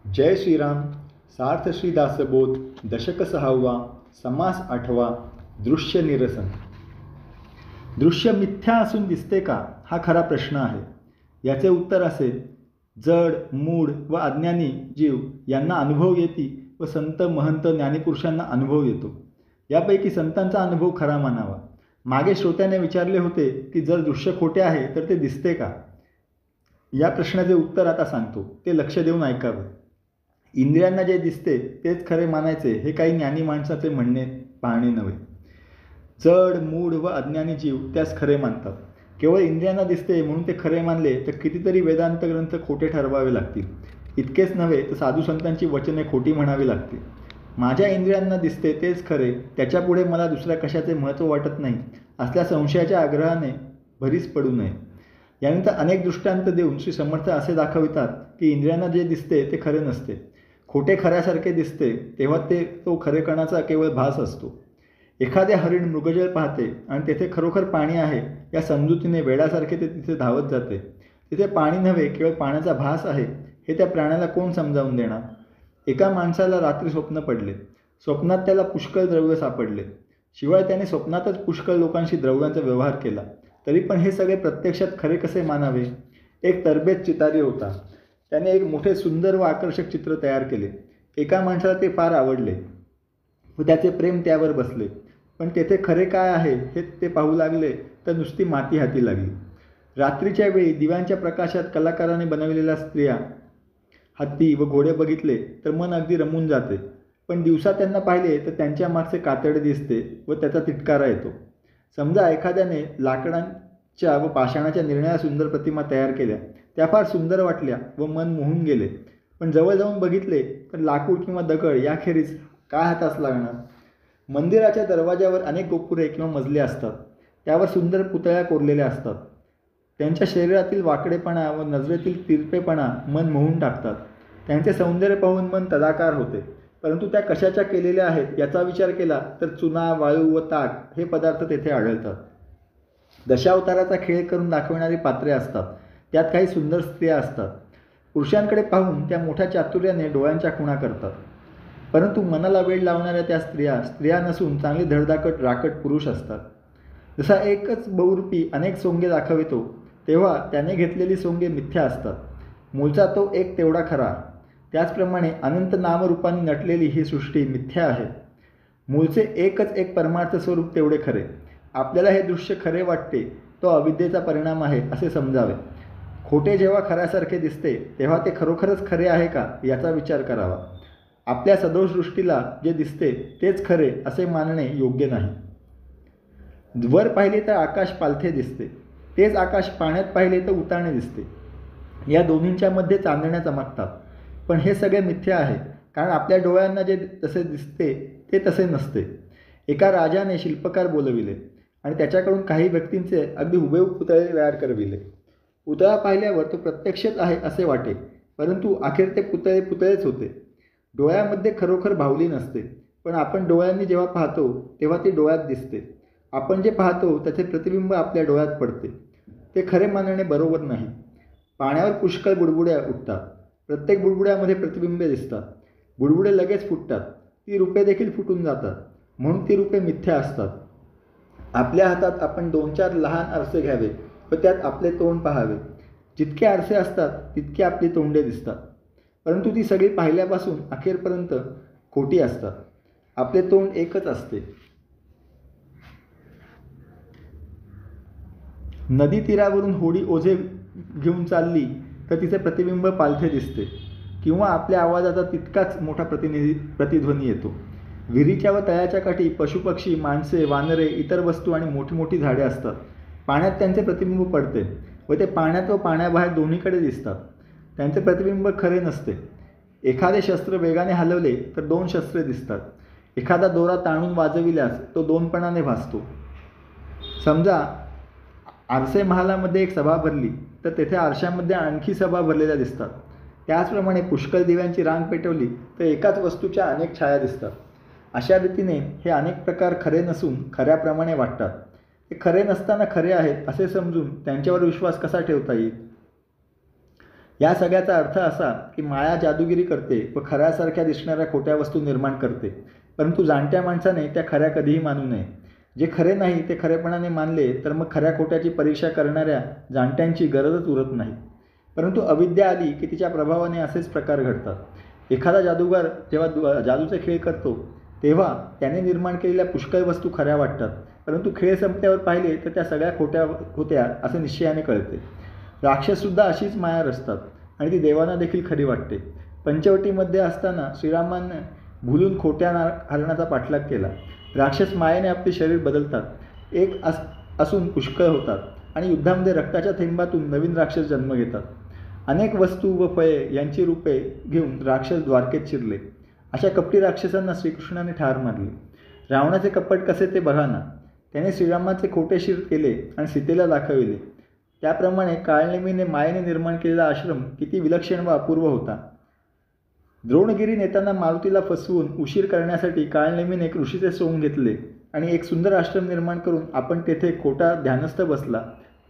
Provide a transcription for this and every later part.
जय श्रीराम. सार्थ श्री दासबोध. दशक 6वा. समास 8वा. दृश्य निरसन. दृश्य मिथ्या असून दिसते का, हा खरा प्रश्न आहे. याचे उत्तर असे: जड, मूढ व अज्ञानी जीव यांना अनुभव येती व संत, महंत, ज्ञानीपुरुषांना अनुभव येतो. यापैकी संतांचा अनुभव खरा मानावा. मागे श्रोत्याने विचारले होते की जर दृश्य खोटे आहे तर ते दिसते का. या प्रश्नाचे उत्तर आता सांगतो, ते लक्ष देऊन ऐकावे. इंद्रियांना जे दिसते तेच खरे मानायचे हे काही ज्ञानी माणसाचे म्हणणे पाहणे नव्हे. जड, मूढ व अज्ञानी जीव त्यास खरे मानतात. केवळ इंद्रियांना दिसते म्हणून ते खरे मानले तर कितीतरी वेदांत ग्रंथ खोटे ठरवावे लागतील. इतकेच नव्हे तर साधू संतांची वचने खोटी म्हणावी लागतील. माझ्या इंद्रियांना दिसते तेच खरे, त्याच्यापुढे मला दुसऱ्या कशाचे महत्त्व वाटत नाही, असल्या संशयाच्या आग्रहाने भरीस पडू नये. यानंतर अनेक दृष्टांत देऊन श्री समर्थ असे दाखवितात की इंद्रियांना जे दिसते ते खरे नसते. खोटे खऱ्यासारखे दिसते तेव्हा तो खरेपणाचा केवळ भास असतो. एखादे हरिण मृगजळ पाहते आणि तेथे खरोखर पाणी आहे या समजुतीने वेड्यासारखे ते तिथे धावत जाते. तिथे पाणी नव्हे, केवळ पाण्याचा भास आहे हे त्या प्राण्याला कोण समजावून देणार. एका माणसाला रात्री स्वप्न पडले. स्वप्नात त्याला पुष्कळ द्रव्य सापडले. शिवाय त्याने स्वप्नातच पुष्कळ लोकांशी द्रव्यांचा व्यवहार केला. तरी पण हे सगळे प्रत्यक्षात खरे कसे मानावे. एक तरबेज चितारी होता. त्याने एक मोठे सुंदर व आकर्षक चित्र तयार केले. एका माणसाला ते फार आवडले व त्याचे प्रेम त्यावर बसले. पण तेथे खरे काय आहे हे ते पाहू लागले तर नुसती माती हाती लागली. रात्रीच्या वेळी दिव्यांच्या प्रकाशात कलाकाराने बनवलेल्या स्त्रिया, हत्ती व घोडे बघितले तर मन अगदी रमून जाते. पण दिवसा त्यांना पाहिले तर त्यांच्या मागचे कातडे दिसते व त्याचा तिटकारा येतो. समजा एखाद्याने लाकडांच्या व पाषाणाच्या निरनिळ्या सुंदर प्रतिमा तयार केल्या. त्या फार सुंदर वाटल्या व मन मोहून गेले. पण जवळ जाऊन बघितले तर लाकूड किंवा दगड याखेरीज काय हातास लागणार. मंदिराच्या दरवाज्यावर अनेक गोपुरे किंवा मजले असतात. त्यावर सुंदर पुतळ्या कोरलेल्या असतात. त्यांच्या शरीरातील वाकडेपणा व नजरेतील तिरपेपणा मन मोहून टाकतात. त्यांचे सौंदर्य पाहून मन तदाकार होते. परंतु त्या कशाच्या केलेल्या आहेत याचा विचार केला तर चुना, वाळू व ताक हे पदार्थ तेथे आढळतात. दशावताराचा खेळ करून दाखविणारी पात्रे असतात. त्यात काही सुंदर स्त्रिया असतात. पुरुषांकडे पाहून त्या मोठ्या चातुर्याने डोळ्यांच्या खुणा करतात. परंतु मनाला वेळ लावणाऱ्या त्या स्त्रिया नसून चांगले धडधाकट राकट पुरुष असतात. जसा एकच बहुरूपी अनेक सोंगे दाखवितो तेव्हा त्याने घेतलेली सोंगे मिथ्या असतात. मूळचा तो एक तेवढा खरा. त्याचप्रमाणे अनंत नामरूपांनी नटलेली ही सृष्टी मिथ्या आहे. मूळचे एकच एक परमार्थ स्वरूप तेवढे खरे. आपल्याला हे दृश्य खरे वाटते तो अविद्येचा परिणाम आहे असे समजावे. खोटे जेव्हा खऱ्यासारखे दिसते तेव्हा ते खरोखरच खरे आहे का याचा विचार करावा. आपल्या सदोष दृष्टीला जे दिसते तेच खरे असे मानणे योग्य नाही. वर पाहिले तर आकाश पालथे दिसते. तेच आकाश पाण्यात पाहिले तर उताणे दिसते. या दोन्हींच्या मध्ये चांदण्या चमकतात. पण हे सगळे मिथ्या आहे, कारण आपल्या डोळ्यांना जे तसे दिसते ते तसे नसते. एका राजाने शिल्पकार बोलविले आणि त्याच्याकडून काही व्यक्तींचे अगदी हुबेहूब पुतळे तयार करविले. पुतळा पाहिल्यावर तो प्रत्यक्षच आहे असे वाटे, परंतु अखेर ते पुतळेच होते. डोळ्यामध्ये खरोखर भावली नसते. पण आपण डोळ्यांनी जेव्हा पाहतो तेव्हा ती डोळ्यात दिसते. आपण जे पाहतो त्याचे प्रतिबिंब आपल्या डोळ्यात पडते. ते खरे मानणे बरोबर नाही. पाण्यावर पुष्कळ बुडबुड्या उठतात. प्रत्येक बुडबुड्यामध्ये प्रतिबिंबे दिसतात. बुडबुडे लगेच फुटतात. ती रूपे देखील फुटून जातात. म्हणून ती रूपे मिथ्या असतात. आपल्या हातात आपण 2-4 लहान आरसे घ्यावे व त्यात आपले तोंड पाहावे. जितके आरसे असतात तितकी आपली तोंडे दिसतात. परंतु ती सगळी पाहिल्यापासून अखेरपर्यंत खोटी असतात. आपले तोंड एकच असते. नदी तीरावरून होडी ओझे घेऊन चालली तर तिचे प्रतिबिंब पालथे दिसते किंवा आपल्या आवाजाचा तितकाच मोठा प्रतिध्वनी येतो. विहिरीच्या व तळ्याच्या काठी पशुपक्षी, माणसे, वानरे, इतर वस्तू आणि मोठी मोठी झाडे असतात. पाण्यात त्यांचे प्रतिबिंब पडते व ते पाण्यात व पाण्याबाहेर दोन्हीकडे दिसतात. त्यांचे प्रतिबिंब खरे नसते. एखादे शस्त्र वेगाने हलवले तर 2 शस्त्रे दिसतात. एखादा दोरा ताणून वाजविल्यास तो 2पणाने भासतो. समजा आरसे महालामध्ये एक सभा भरली तर तेथे आरशामध्ये आणखी सभा भरलेल्या दिसतात. त्याचप्रमाणे पुष्कळ दिव्यांची रांग पेटवली तर एकाच वस्तूच्या अनेक छाया दिसतात. अशा रीतीने हे अनेक प्रकार खरे नसून खऱ्याप्रमाणे वाटतात. ते खरे नसताना खरे आहेत असे समजून त्यांच्यावर विश्वास कसा ठेवता येईल. या सगळ्याचा अर्थ असा की माया जादूगिरी करते व खऱ्यासारख्या दिसणाऱ्या खोट्या वस्तू निर्माण करते, परंतु जाणत्या माणसाने त्या खऱ्या कधीही मानू नये. जे खरे नाही ते खरेपणाने मानले तर मग खऱ्या खोट्याची परीक्षा करणाऱ्या जाणत्यांची गरजच उरत नाही. परंतु अविद्या आली की तिच्या प्रभावाने असेच प्रकार घडतात. एखादा जादूगार जेव्हा जादूचे खेळ करतो तेव्हा त्याने निर्माण केलेल्या पुष्कळ वस्तू खऱ्या वाटतात, परंतु खेळ संपल्यावर पाहिले तर त्या सगळ्या खोट्या होत्या असे निश्चयाने कळते. राक्षससुद्धा अशीच माया रचतात आणि ती देवांना देखील खरी वाटते. पंचवटीमध्ये असताना श्रीरामाने भुलून खोट्या हरणाचा पाठलाग केला. राक्षस मायेने आपले शरीर बदलतात, एक असून पुष्कळ होतात आणि युद्धामध्ये रक्ताच्या थेंबातून नवीन राक्षस जन्म घेतात. अनेक वस्तू व फळे यांची रूपे घेऊन राक्षस द्वारकेत शिरले. अशा कपटी राक्षसांना श्रीकृष्णाने ठार मारले. रावणाचे कपट कसे ते बघा ना. त्याने श्रीरामाचे खोटे शिर केले आणि सीतेला दाखविले. त्याप्रमाणे काळनेमीने मायेने निर्माण केलेला आश्रम किती विलक्षण व अपूर्व होता. द्रोणगिरी नेताना मारुतीला फसवून उशीर करण्यासाठी काळनेमीने एक ऋषीचे सोंग घेतले आणि एक सुंदर आश्रम निर्माण करून आपण तेथे खोटा ध्यानस्थ बसला.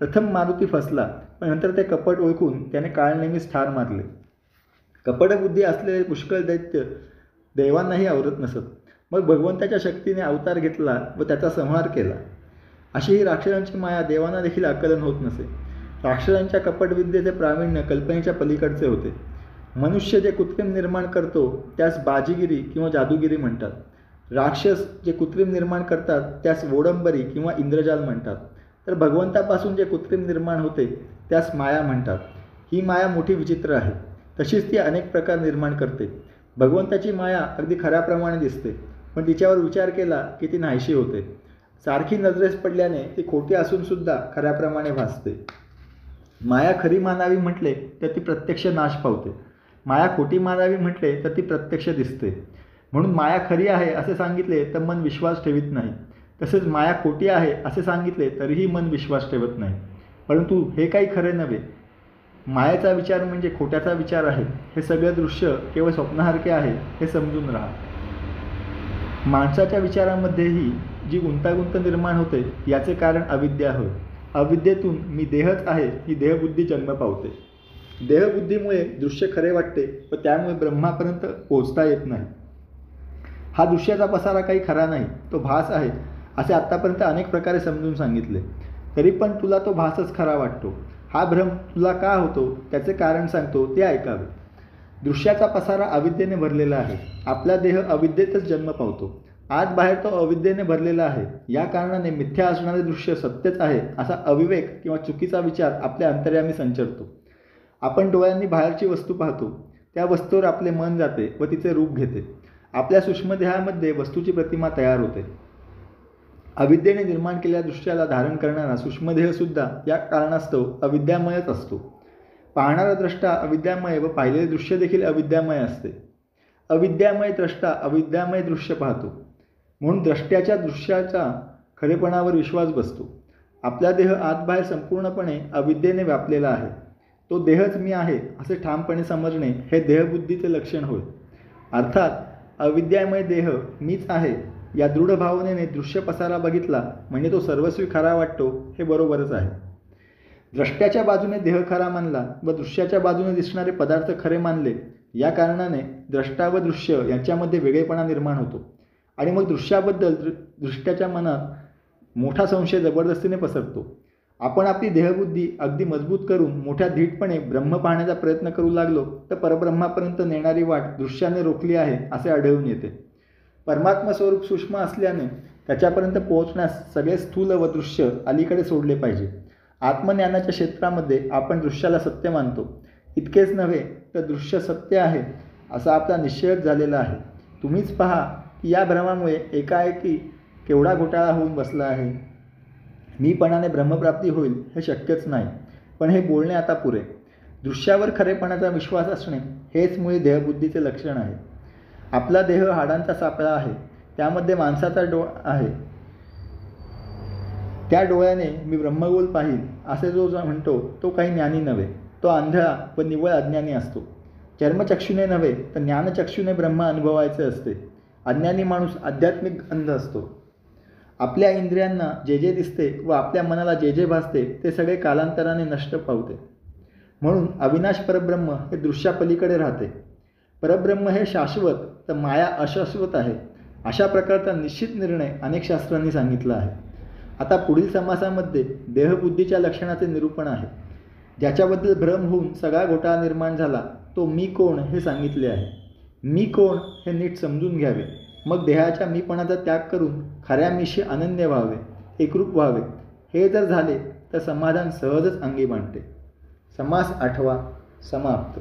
प्रथम मारुती फसला, पण नंतर ते कपट ओळखून त्याने काळनेमीस ठार मारले. कपटबुद्धी असलेले पुष्कळ दैत्य देवांनाही आवरत नसत. मग भगवंताच्या शक्तीने अवतार घेतला व त्याचा संहार केला. अशी ही राक्षसांची माया देवांना देखील आकलन होत नसे. राक्षसांच्या कपटविद्येचे प्रावीण्य कल्पनेच्या पलीकडचे होते. मनुष्य जे कृत्रिम निर्माण करतो त्यास बाजीगिरी किंवा जादूगिरी म्हणतात. राक्षस जे कृत्रिम निर्माण करतात त्यास वोडंबरी किंवा इंद्रजाल म्हणतात. तर भगवंतापासून जे कृत्रिम निर्माण होते त्यास माया म्हणतात. ही माया मोठी विचित्र आहे. तशीच ती अनेक प्रकार निर्माण करते. भगवंताची माया अगदी खऱ्याप्रमाणे दिसते, पण तिच्यावर विचार केला की ती नाहीशी होते. सारखी नजरेस पडल्याने ती खोटी असूनसुद्धा खऱ्याप्रमाणे भासते. माया खरी मानावी म्हटले तर ती प्रत्यक्ष नाश पावते. माया खोटी मानावी म्हटले तर ती प्रत्यक्ष दिसते. म्हणून माया खरी आहे असे सांगितले तर मन विश्वास ठेवीत नाही. तसेच माया खोटी आहे असे सांगितले तरीही मन विश्वास ठेवत नाही. परंतु हे काही खरे नव्हे. मायेचा विचार म्हणजे खोट्याचा विचार आहे. हे सगळे दृश्य केवळ स्वप्नासारखे आहे हे समजून राहा. माणसाच्या विचारामध्येही जी गुंतागुंत निर्माण होते याचे कारण अविद्या होय. अविद्येतून मी देहच आहे ही देहबुद्धी जन्म पावते. देहबुद्धीमुळे दृश्य खरे वाटते व त्यामुळे ब्रह्मापर्यंत पोहोचता येत नाही. हा दृश्याचा पसारा काही खरा नाही, तो भास आहे असे आत्तापर्यंत अनेक प्रकारे समजून सांगितले, तरी पण तुला तो भासच खरा वाटतो. हा भ्रम तुला का होतो त्याचे कारण सांगतो, ते ऐकावे. दृश्याचा पसारा अविद्येने भरलेला आहे. आपला देह अविद्येतच जन्म पावतो. आत बाहेर तो अविद्येने भरलेला आहे. या कारणाने मिथ्या असणारे दृश्य सत्यच आहे असा अविवेक किंवा चुकीचा विचार आपल्या अंतर्यामी संचरतो. आपण डोळ्यांनी बाहेरची वस्तू पाहतो, त्या वस्तूवर आपले मन जाते व तिचे रूप घेते. आपल्या सूक्ष्मदेहामध्ये वस्तूची प्रतिमा तयार होते. अविद्येने निर्माण केलेल्या दृश्याला धारण करणारा सूक्ष्मदेहसुद्धा या कारणास्तव अविद्यामयच असतो. पाहणारा द्रष्टा अविद्यामय व पाहिलेले दृश्य देखील अविद्यामय असते. अविद्यामय द्रष्टा अविद्यामय दृश्य पाहतो, म्हणून द्रष्ट्याच्या दृश्याच्या खरेपणावर विश्वास बसतो. आपला देह आतबाहेर संपूर्णपणे अविद्येने व्यापलेला आहे. तो देहच मी आहे असे ठामपणे समजणे हे देहबुद्धीचे लक्षण होय. अर्थात अविद्यामय देह मीच आहे या दृढ भावनेने दृश्य पसारा बघितला म्हणजे तो सर्वस्वी खरा वाटतो हे बरोबरच आहे. द्रष्ट्याच्या बाजूने देह खरा मानला व दृश्याच्या बाजूने दिसणारे पदार्थ खरे मानले, या कारणाने द्रष्टा व दृश्य यांच्यामध्ये वेगळेपणा निर्माण होतो आणि मग दृश्याबद्दल दृष्ट्याच्या मनात मोठा संशय जबरदस्तीने पसरतो. आपण आपली देहबुद्धी अगदी मजबूत करून मोठ्या धीटपणे ब्रह्म पाहण्याचा प्रयत्न करू लागलो तर परब्रह्मापर्यंत नेणारी वाट दृश्याने रोखली आहे असे आढळून येते. परमात्मा स्वरूप सूक्ष्म असल्याने त्याच्यापर्यंत पोहोचण्यास सगळे स्थूल व दृश्य अलीकडे सोडले पाहिजे. आत्मज्ञानाच्या क्षेत्रामध्ये आपण दृश्याला सत्य मानतो. इतकेच नव्हे तर दृश्य सत्य आहे असा आपला निश्चयच झालेला आहे. तुम्हीच पहा की या भ्रमामुळे एकाएकी केवढा घोटाळा होऊन बसला आहे. मीपणाने ब्रह्मप्राप्ती होईल हे शक्यच नाही, पण हे बोलणे आता पुरे. दृश्यावर खरेपणाचा विश्वास असणे हेच मुळे देहबुद्धीचे लक्षण आहे. आपला देह हाडांचा सापळा आहे, त्यामध्ये माणसाचा डोळा आहे. त्या डोळ्याने मी ब्रह्मगोल पाहील असे जो म्हणतो तो काही ज्ञानी नव्हे, तो आंधळा व निव्वळ अज्ञानी असतो. चर्मचक्षुने नव्हे तर ज्ञानचक्षुने ब्रह्म अनुभवायचे असते. अज्ञानी माणूस आध्यात्मिक अंध असतो. आपल्या इंद्रियांना जे जे दिसते व आपल्या मनाला जे जे भासते ते सगळे कालांतराने नष्ट पावते. म्हणून अविनाश परब्रह्म हे दृश्यापलीकडे राहते. परब्रह्म हे शाश्वत तर माया अशाश्वत आहे, अशा प्रकारचा निश्चित निर्णय अनेक शास्त्रांनी सांगितला आहे. आता पुढील समासामध्ये देहबुद्धीच्या लक्षणाचे निरूपण आहे. ज्याच्याबद्दल भ्रम होऊन सगळा घोटाळा निर्माण झाला तो मी कोण हे सांगितले आहे. मी कोण हे नीट समजून घ्यावे, मग देहाच्या मीपणाचा त्याग करून खऱ्या मीशी अनन्य व्हावे, एकरूप व्हावे. हे जर झाले तर समाधान सहजच अंगी मांडते. समास 8 समाप्त.